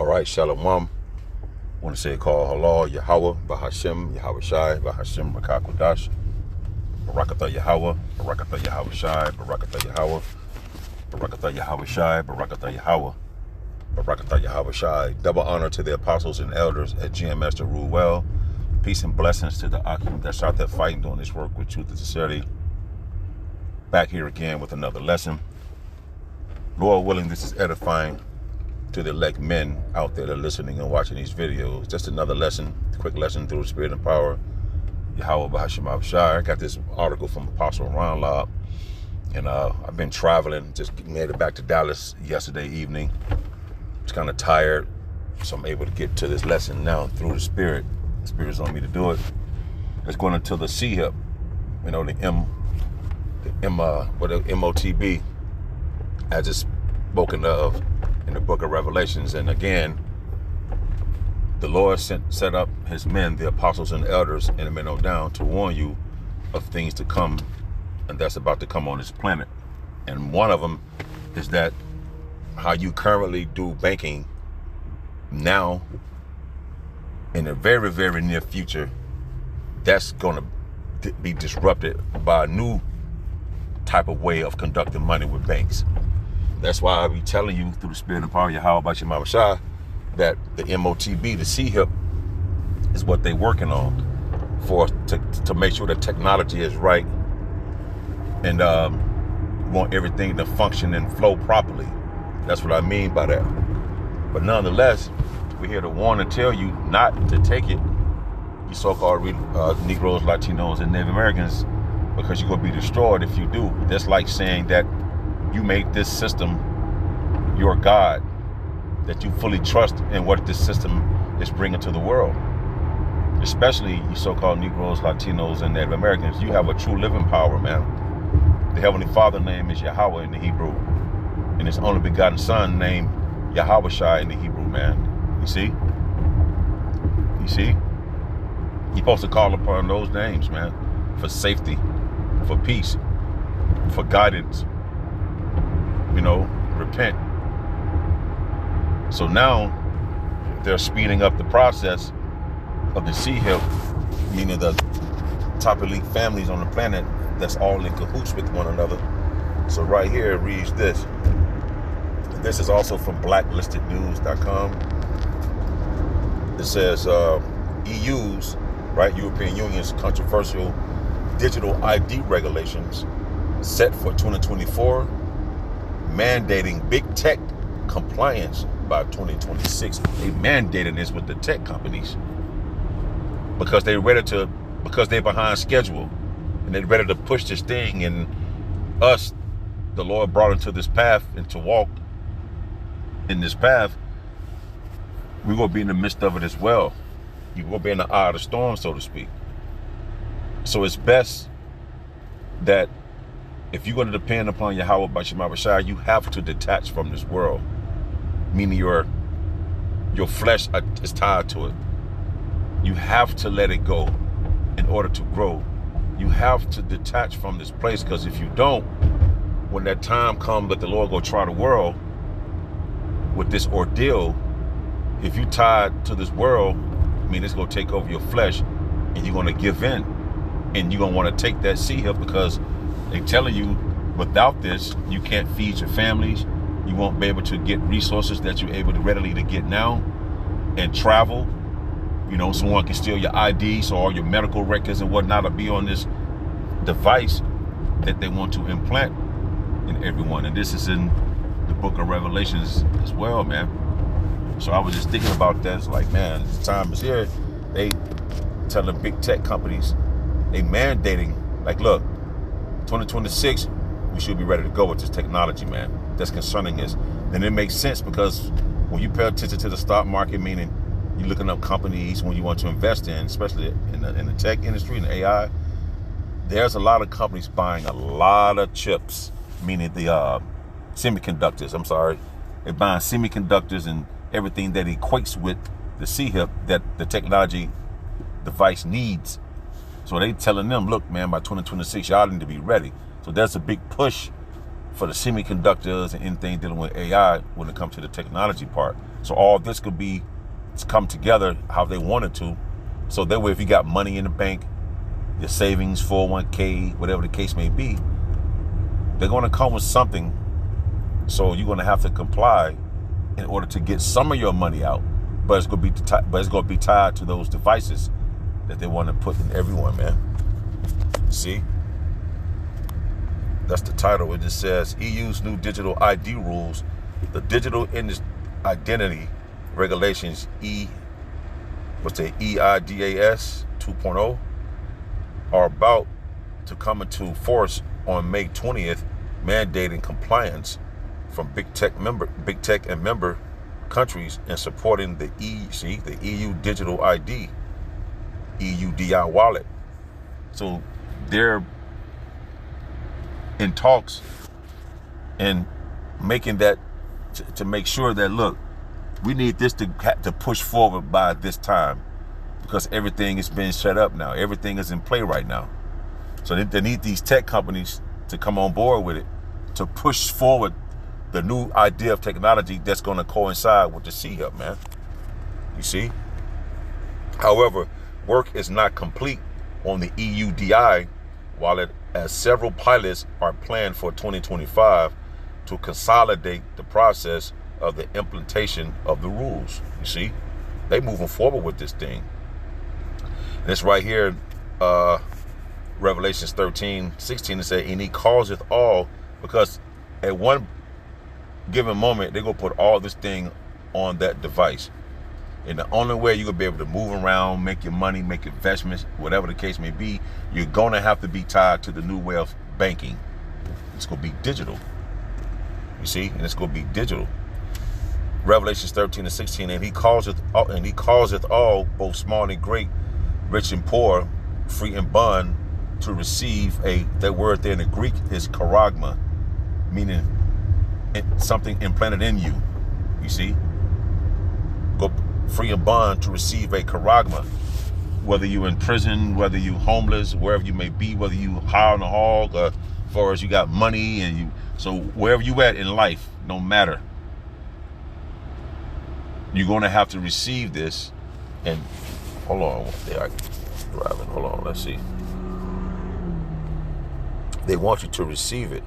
All right, Shalom. I want to say call Halal, Yahweh, Bahashem, Yahweh Shai, Bahashem, Rakakodash, Barakatha Yahweh, Barakatha Yahweh Shai, Barakatha Yahweh, Barakatha Yahweh Shai, Barakatha Yahweh, Barakatha Yahweh Shai. Double honor to the apostles and elders at GMS to rule well. Peace and blessings to the Akim that's out there fighting, doing this work with truth and sincerity. Back here again with another lesson. Lord willing, this is edifying to the elect men out there that are listening and watching these videos. Just another lesson, quick lesson through the spirit and power. Yahweh Bahashem Abshai. I got this article from Apostle Ron Lob, and I've been traveling, just made it back to Dallas yesterday evening. Just kind of tired, so I'm able to get to this lesson now through the spirit. The spirit's on me to do it. It's going into the C-hip, you know, the MOTB, as it's spoken of in the book of Revelations. And again, the Lord set up his men, the apostles and elders, and the men on down to warn you of things to come, and that's about to come on this planet. And one of them is that how you currently do banking now, in the very, very near future, that's going to be disrupted by a new type of way of conducting money with banks. That's why I be telling you through the spirit and power of Yahweh about Shema Shai that the MOTB, the C-hip, is what they're working on to make sure that technology is right, and want everything to function and flow properly. That's what I mean by that. But nonetheless, we're here to warn and tell you not to take it, you so-called Negroes, Latinos, and Native Americans, because you're going to be destroyed if you do. That's like saying that you make this system your God, that you fully trust in what this system is bringing to the world. Especially you so-called Negroes, Latinos, and Native Americans. You have a true living power, man. The Heavenly Father name is Yahweh in the Hebrew, and his only begotten Son named Yahweh Shai in the Hebrew, man. You see? You see? You're supposed to call upon those names, man, for safety, for peace, for guidance. You know, repent. So now they're speeding up the process of the C-hip, meaning the top elite families on the planet that's all in cahoots with one another. So right here it reads this. This is also from blacklistednews.com. It says EU's, right, European Union's controversial digital ID regulations set for 2024, mandating big tech compliance by 2026. They mandated this with the tech companies because they're behind schedule, and they're ready to push this thing. And us, the Lord brought into this path, and to walk in this path, we're going to be in the midst of it as well. You're going to be in the eye of the storm, so to speak. So it's best that if you're going to depend upon Yahweh by Shema Shai, you have to detach from this world. Meaning your flesh is tied to it. You have to let it go in order to grow. You have to detach from this place, because if you don't, when that time comes that the Lord go try the world with this ordeal, if you tied to this world, I mean, it's going to take over your flesh, and you're going to give in, and you're going to want to take that C-hip, because they're telling you without this, you can't feed your families. You won't be able to get resources that you're able to readily to get now, and travel. You know, someone can steal your ID, so all your medical records and whatnot will be on this device that they want to implant in everyone. And this is in the book of Revelations as well, man. So I was just thinking about that. It's like, man, the time is here. They tell the big tech companies, they mandating, like, look, 2026, we should be ready to go with this technology, man. That's concerning us. And it makes sense, because when you pay attention to the stock market, meaning you're looking up companies when you want to invest in, especially in the tech industry and the AI, there's a lot of companies buying a lot of chips, meaning the semiconductors. I'm sorry. They're buying semiconductors and everything that equates with the C-hip that the technology device needs. So they telling them, look, man, by 2026, y'all need to be ready. So there's a big push for the semiconductors and anything dealing with AI when it comes to the technology part. So all this could be come together how they wanted to. So that way, if you got money in the bank, your savings, 401k, whatever the case may be, they're going to come with something. So you're going to have to comply in order to get some of your money out. But it's going to be tied to those devices that they want to put in everyone, man. See? That's the title. It just says EU's new digital ID rules, the digital identity regulations, EIDAS 2.0, are about to come into force on May 20th, mandating compliance from big tech and member countries and supporting the EU digital ID, EUDI wallet. So they're in talks and making that to make sure that, look, we need this to push forward by this time, because everything is being set up now. Everything is in play right now. So they need these tech companies to come on board with it to push forward the new idea of technology that's going to coincide with the CHIP, man. You see? However, work is not complete on the EUDI wallet, as several pilots are planned for 2025 to consolidate the process of the implementation of the rules. You see? They moving forward with this thing. And it's right here, Revelations 13:16, it says, and he causeth all, because at one given moment, they're going to put all this thing on that device. And the only way you're going to be able to move around, make your money, make investments, whatever the case may be, you're going to have to be tied to the new way of banking. It's going to be digital. You see? And it's going to be digital. Revelations 13:16, and he causeth all, both small and great, rich and poor, free and bond, to receive that word there in the Greek is charagma, meaning something implanted in you. You see? Go free and bond to receive a charagma. Whether you're in prison, whether you homeless, wherever you may be, whether you high on the hog, or as far as you got money, and so wherever you at in life, no matter, you're going to have to receive this. And hold on, they are driving. Hold on, let's see. They want you to receive it.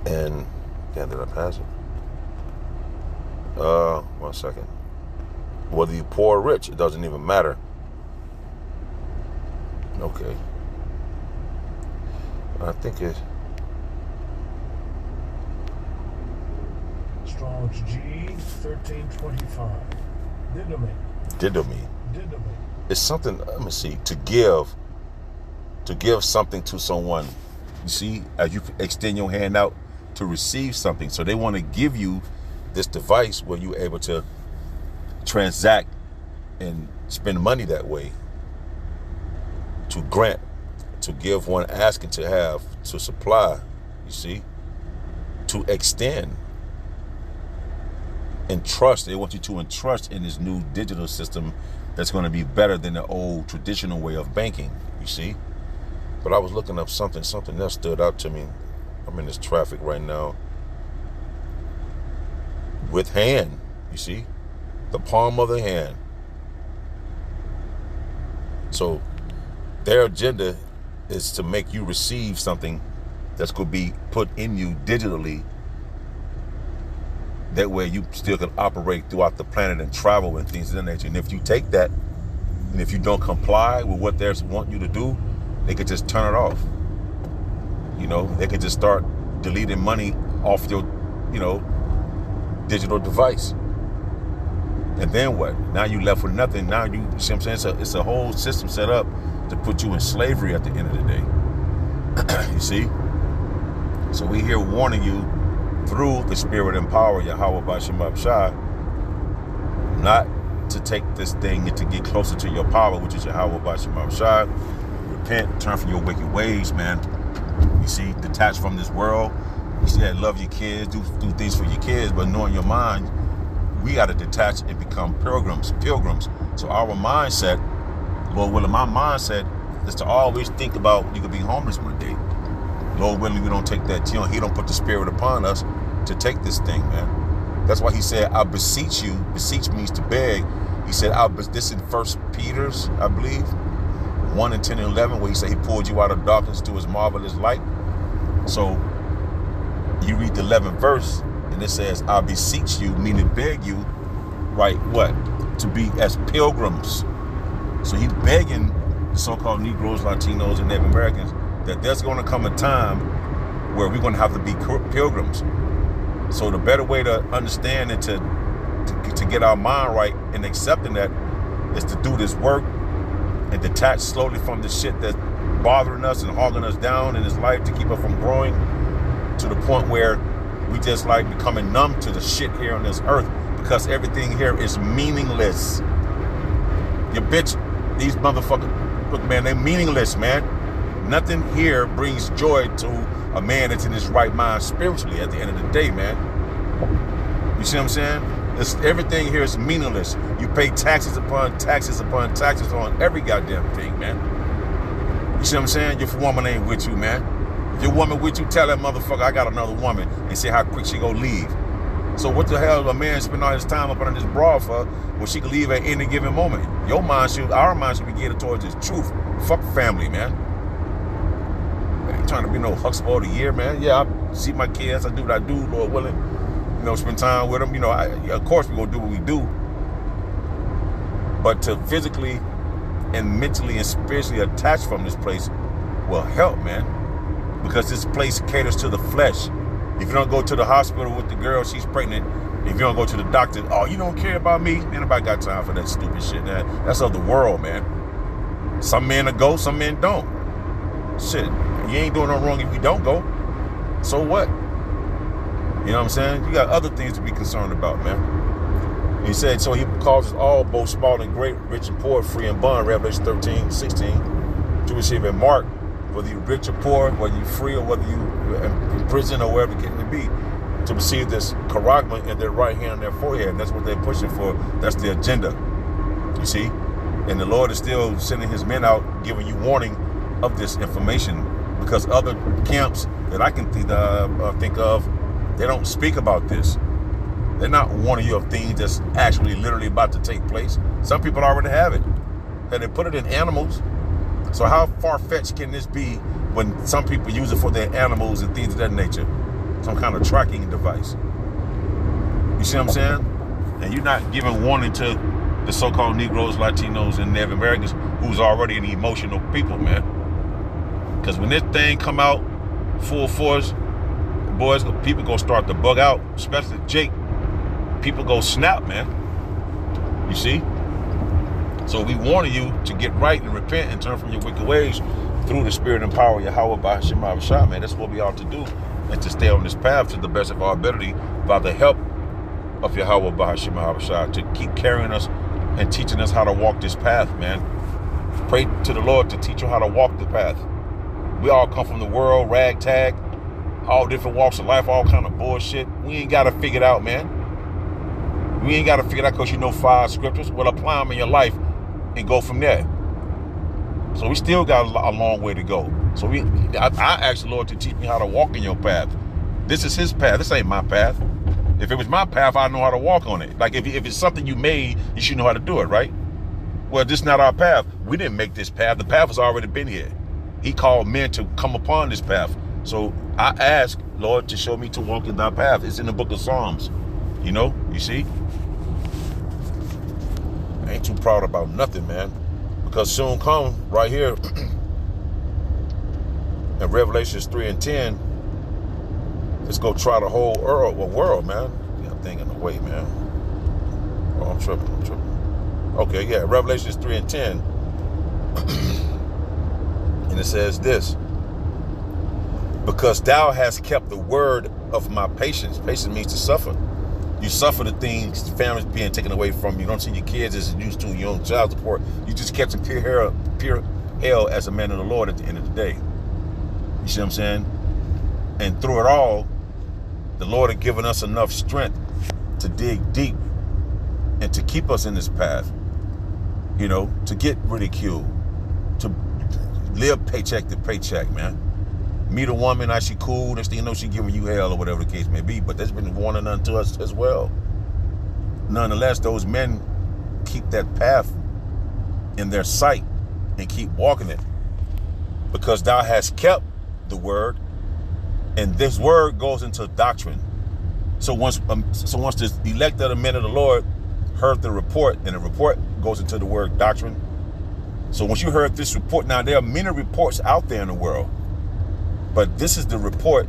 And damn, did I pass it? 1 second. Whether you poor or rich, it doesn't even matter. Okay. I think it's Strong's G 1325. Didomi. It's something, let me see, to give something to someone. You see, as you extend your hand out to receive something. So they want to give you this device where you're able to transact and spend money that way, to grant, to give one asking, to have, to supply, you see, to extend, and trust. They want you to entrust in this new digital system that's going to be better than the old traditional way of banking, you see. But I was looking up something else stood out to me. I'm in this traffic right now. With hand, you see, the palm of the hand. So their agenda is to make you receive something that's going to be put in you digitally. That way you still can operate throughout the planet and travel and things of that nature. And if you take that, and if you don't comply with what they want you to do, they could just turn it off. You know, they could just start deleting money off your, digital device. And then what? Now you left with nothing. Now you see what I'm saying? It's a whole system set up to put you in slavery at the end of the day. You see? So we here warning you through the spirit and power, Yahweh Bashim Abshai, not to take this thing and to get closer to your power, which is Yahweh Bashim Abshai. Repent, turn from your wicked ways, man. You see, detach from this world. You see that, love your kids, do things for your kids, but knowing your mind, we got to detach and become pilgrims. So our mindset, Lord willing, my mindset is to always think about you could be homeless one day. Lord willing, we don't take that. He don't put the spirit upon us to take this thing, man. That's why he said, I beseech you. Beseech means to beg. He said, this in 1 Peter's, I believe, 1 and 10 and 11, where he said he pulled you out of darkness to his marvelous light. So you read the 11th verse, and it says, I beseech you, meaning beg you, right, what? To be as pilgrims. So he's begging the so-called Negroes, Latinos, and Native Americans that there's going to come a time where we're going to have to be pilgrims. So the better way to understand and to get our mind right in accepting that is to do this work and detach slowly from the shit that's bothering us and hogging us down in this life to keep us from growing to the point where we just like becoming numb to the shit here on this earth because everything here is meaningless. Your bitch, these motherfuckers, look, man, they're meaningless, man. Nothing here brings joy to a man that's in his right mind spiritually at the end of the day, man. You see what I'm saying? Everything here is meaningless. You pay taxes upon taxes upon taxes on every goddamn thing, man. You see what I'm saying? Your woman ain't with you, man. If your woman with you, tell that motherfucker I got another woman and see how quick she go leave. So what the hell a man spend all his time up under this broad for when she can leave at any given moment? Our mind should be geared towards this truth. Fuck family, man. I ain't trying to be no huxtable of the year, man. Yeah, I see my kids. I do what I do, Lord willing. You know, spend time with them. You know, of course we're going to do what we do. But to physically and mentally and spiritually attach from this place will help, man. Because this place caters to the flesh. If you don't go to the hospital with the girl, she's pregnant. If you don't go to the doctor, oh, you don't care about me? Ain't nobody got time for that stupid shit, man. That's of the world, man. Some men will go, some men don't. Shit, you ain't doing no wrong if you don't go. So what? You know what I'm saying? You got other things to be concerned about, man. He said, so he causes all, both small and great, rich and poor, free and bond, Revelation 13:16, to receive a mark, whether you're rich or poor, whether you're free or whether you're in prison or wherever it may be, to receive this charagma in their right hand and their forehead. And that's what they're pushing for. That's the agenda. You see? And the Lord is still sending his men out, giving you warning of this information, because other camps that I can think of, they don't speak about this. They're not warning you of things that's actually literally about to take place. Some people already have it. And they put it in animals. So how far-fetched can this be when some people use it for their animals and things of that nature? Some kind of tracking device. You see what I'm saying? And you're not giving warning to the so-called Negroes, Latinos, and Native Americans who's already an emotional people, man. Because when this thing come out full force, boys, people gonna start to bug out, especially Jake. People go snap, man. You see? So we warning you to get right and repent and turn from your wicked ways through the spirit and power of Yahweh Bahashim Avashah, man. That's what we ought to do, and to stay on this path to the best of our ability by the help of Yahweh Bahashim Avashah, to keep carrying us and teaching us how to walk this path, man. Pray to the Lord to teach you how to walk the path. We all come from the world, ragtag, all different walks of life, all kind of bullshit. We ain't got to figure it out, man. We ain't got to figure it out because you know 5 scriptures. Well, apply them in your life and go from there. So we still got a long way to go. So I asked the Lord to teach me how to walk in your path. This is his path. This ain't my path. If it was my path, I know how to walk on it. Like if it's something you made, you should know how to do it, right? Well, this is not our path. We didn't make this path. The path has already been here. He called men to come upon this path. So I asked, Lord, to show me to walk in thy path. It's in the book of Psalms. You know, you see? I ain't too proud about nothing, man. Because soon come, right here, in Revelations 3 and 10, let's go try the whole world, man. Yeah, I'm thinking the way, man. Oh, I'm tripping. Okay, yeah, Revelations 3 and 10. And it says this: because thou hast kept the word of my patience. Patience means to suffer. You suffer the things, the families being taken away from you. You don't see your kids as you used to, your own child support. You just kept some pure hell as a man of the Lord at the end of the day. You see what I'm saying? And through it all, the Lord had given us enough strength to dig deep and to keep us in this path. You know, to get ridiculed, to live paycheck to paycheck, man. Meet a woman, how she cool, next thing you know, she giving you hell or whatever the case may be. But that's been warning unto us as well. Nonetheless, those men keep that path in their sight and keep walking it, because thou hast kept the word, and this word goes into doctrine. So once the elect of the men of the Lord heard the report, and the report goes into the word doctrine. So once you heard this report, now there are many reports out there in the world, but this is the report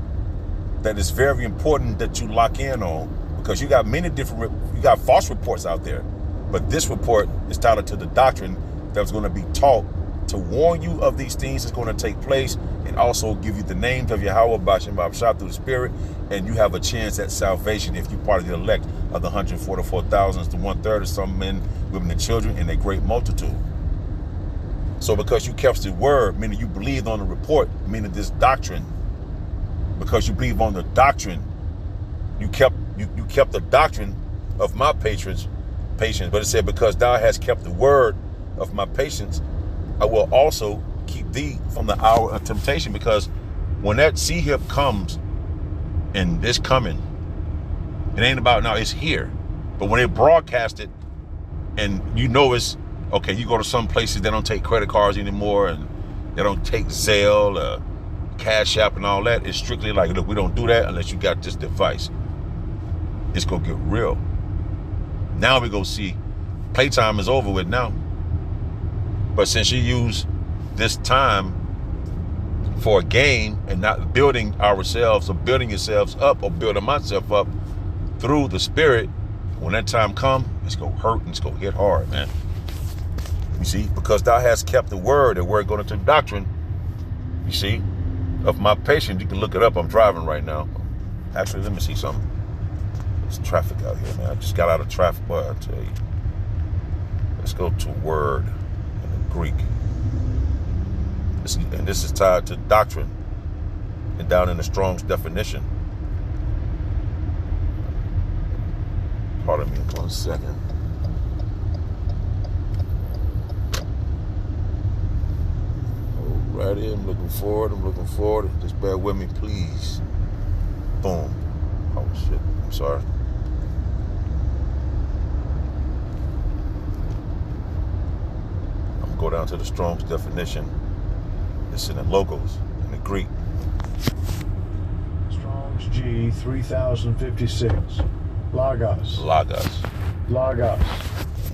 that is very important that you lock in on, because you got you got false reports out there, but this report is tied to the doctrine that's going to be taught to warn you of these things that's going to take place, and also give you the names of Yahweh Bashim Babshah through the Spirit, and you have a chance at salvation if you're part of the elect of the 144,000, the 1/3 of some men, women, and children, in a great multitude. So because you kept the word, meaning you believed on the report, meaning this doctrine, because you believe on the doctrine, you kept the doctrine of my patience. But it said, because thou hast kept the word of my patience, I will also keep thee from the hour of temptation. Because when that sea hip comes, and it's coming, it ain't about now, it's here. But when they broadcast it, and you know it's, okay, you go to some places, they don't take credit cards anymore, and they don't take Zelle, Cash App and all that. It's strictly like, look, we don't do that unless you got this device. It's gonna get real. Now we go see, playtime is over with now. But since you use this time for a game and not building ourselves or building yourselves up or building myself up through the Spirit, when that time comes, it's gonna hurt and it's gonna hit hard, man. You see, because thou hast kept the word going into doctrine, you see, of my patience. You can look it up. I'm driving right now. Actually, let me see something. There's traffic out here, man. I just got out of traffic, boy, I tell you. Let's go to word in the Greek. And this is tied to doctrine, and down in the Strong's definition. Pardon me 1 second. Alrighty, I'm looking forward. Just bear with me, please. Boom. Oh shit, I'm sorry. I'm gonna go down to the Strong's definition. It's in the logos, in the Greek. Strong's G 3056. Logos.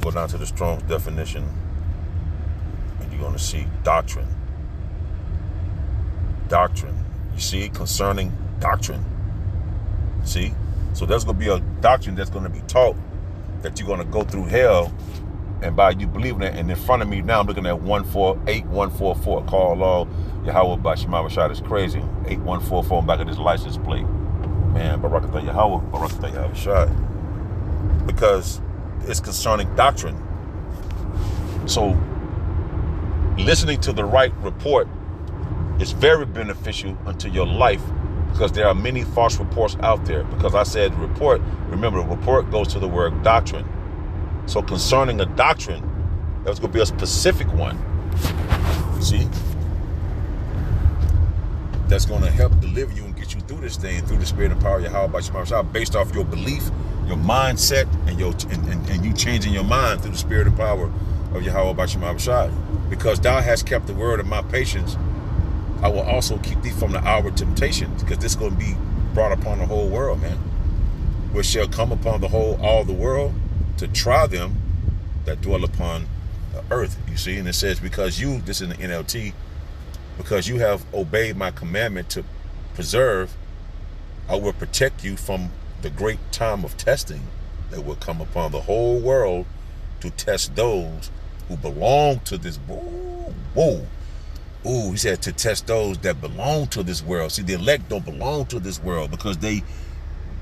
Go down to the Strong's definition, and you're gonna see doctrine. You see, concerning doctrine. See? So there's going to be a doctrine that's going to be taught, that you're going to go through hell, and by you believing it. And in front of me now, I'm looking at 8144. Call law Yahweh Bashim Babshah. Is crazy. 8144 back of this license plate. Man, Barakatah Yahweh, Barakatah Yahweh. Because it's concerning doctrine. So listening to the right report is very beneficial unto your life, because there are many false reports out there. Because I said report, remember, the report goes to the word doctrine. So concerning a doctrine, that's going to be a specific one. You see? That's going to help deliver you and get you through this thing, through the Spirit and power of Yahweh Bashim Babshah, based off your belief, your mindset, and you changing your mind through the Spirit and power of Yahweh Bashim Babshah. Because thou hast kept the word of my patience, I will also keep thee from the hour of temptation, because this is going to be brought upon the whole world, man. Which shall come upon all the world to try them that dwell upon the earth. You see, and it says, because you, this is in the NLT, because you have obeyed my commandment to preserve, I will protect you from the great time of testing that will come upon the whole world to test those who belong to this. He said to test those that belong to this world. See, the elect don't belong to this world, because they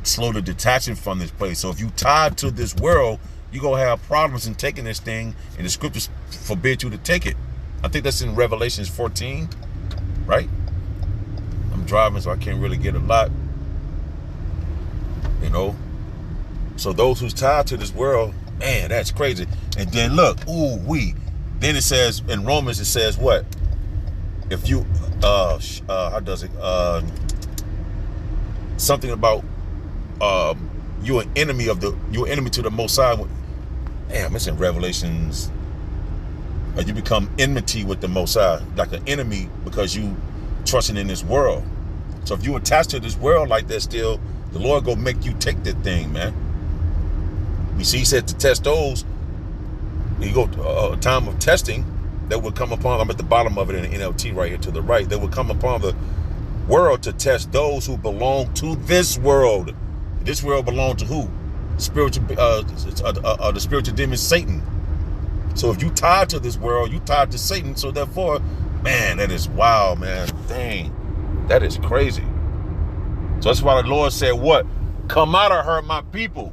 slowly detaching from this place. So if you tied to this world, you're going to have problems in taking this thing, and the scriptures forbid you to take it. I think that's in Revelations 14, right? I'm driving, so I can't really get a lot, you know. So those who's tied to this world, man, that's crazy. And then look, then it says, in Romans, it says what? if you how does it something about you're an enemy to the Most High. Damn, it's in Revelations. You become enmity with the Most High, like an enemy, because you trusting in this world. So if you attach to this world like that, still, the Lord go make you take that thing, man. You see, he said to test those. You go a time of testing that will come upon. I'm at the bottom of it in the NLT right here to the right. That will come upon the world to test those who belong to this world. This world belongs to who? The spiritual demon Satan. So if you tied to this world, you tied to Satan. So therefore, man, that is wild, man. Dang, that is crazy. So that's why the Lord said, what? Come out of her, my people.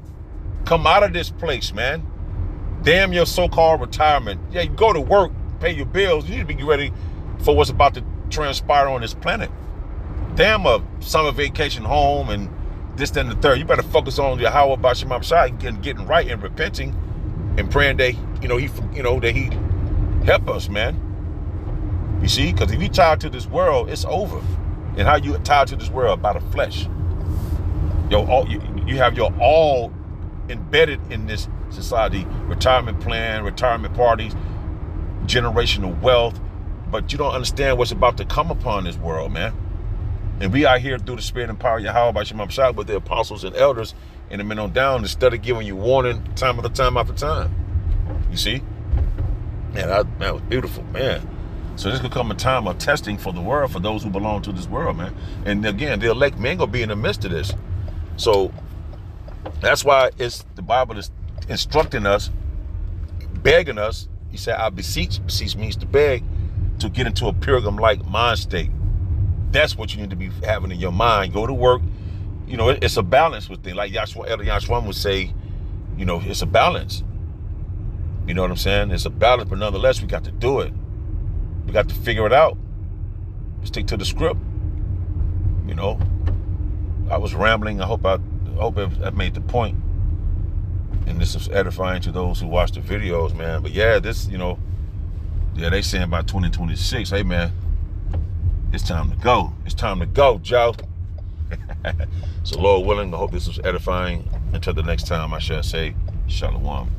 Come out of this place, man. Damn your so-called retirement. Yeah, you go to work, pay your bills. You need to be ready for what's about to transpire on this planet. Damn a summer vacation home and this, that, and the third. You better focus on your Yahweh B'Shem Abshai and getting right and repenting and praying that that he help us, man. You see, because if you tied to this world, it's over. And how you tied to this world? By the flesh. You have your all embedded in this society. Retirement plan, retirement parties, generational wealth, but you don't understand what's about to come upon this world, man. And we are here through the spirit and power of Yahweh B'Shem Abshai with the apostles and elders and the men on down, instead of giving you warning time after time after time. You see? Man, that was beautiful, man. So this could come a time of testing for the world, for those who belong to this world, man. And again, the elect men gonna be in the midst of this. So that's why the Bible is instructing us, begging us. He said, I beseech means to beg, to get into a pilgrim-like mind state. That's what you need to be having in your mind. Go to work. It's a balance with things. Like Elder Yashwan would say, it's a balance. You know what I'm saying? It's a balance, but nonetheless, we got to do it. We got to figure it out. Stick to the script. I was rambling. I hope I made the point. And this is edifying to those who watch the videos, man. But yeah, they saying by 2026, hey man, it's time to go. It's time to go, Joe. So Lord willing, I hope this was edifying. Until the next time, I shall say, Shalom.